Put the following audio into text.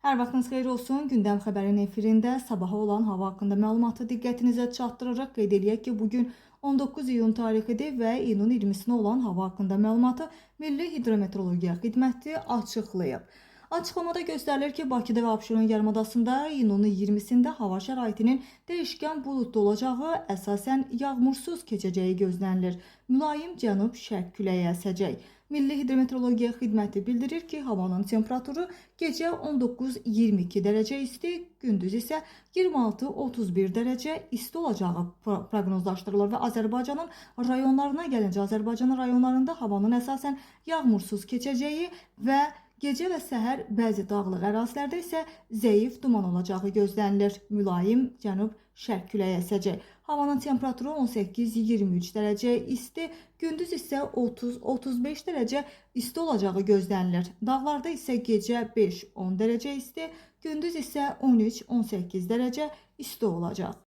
Hər vaxtınız xeyir olsun. Gündəm xəbərin efirində sabaha olan hava haqqında məlumatı diqqətinizə çatdıraraq qeyd eləyək ki, bugün 19 iyun tarixidir və iyunun 20-sinə olan hava haqqında məlumatı Milli Hidrometeorologiya Xidməti açıqlayıb. Açıqlamada göstərilir ki, Bakıda və Abşeron yarımadasında iyunun 20-sində hava şəraitinin dəyişkən buludlu olacağı, əsasən yağmursuz keçəcəyi gözlənilir. Mülayim cənub-şərq küləyi əsəcək. Milli Hidrometeorologiya Xidməti bildirir ki, havanın temperaturu gecə 19-22 dərəcə isti, gündüz isə 26-31 dərəcə isti olacağı proqnozlaşdırılır və Azərbaycanın rayonlarına gəlincə, Azərbaycanın rayonlarında havanın əsasən yağmursuz keçəcəyi və gecə və səhər bəzi dağlıq ərazilərdə isə zəif duman olacağı gözlənilir. Mülayim cənub-şərq küləyi əsəcək. Havanın temperaturu 18-23 dərəcə isti, gündüz isə 30-35 dərəcə isti olacağı gözlənilir. Dağlarda isə gecə 5-10 dərəcə isti, gündüz isə 13-18 dərəcə isti olacaq.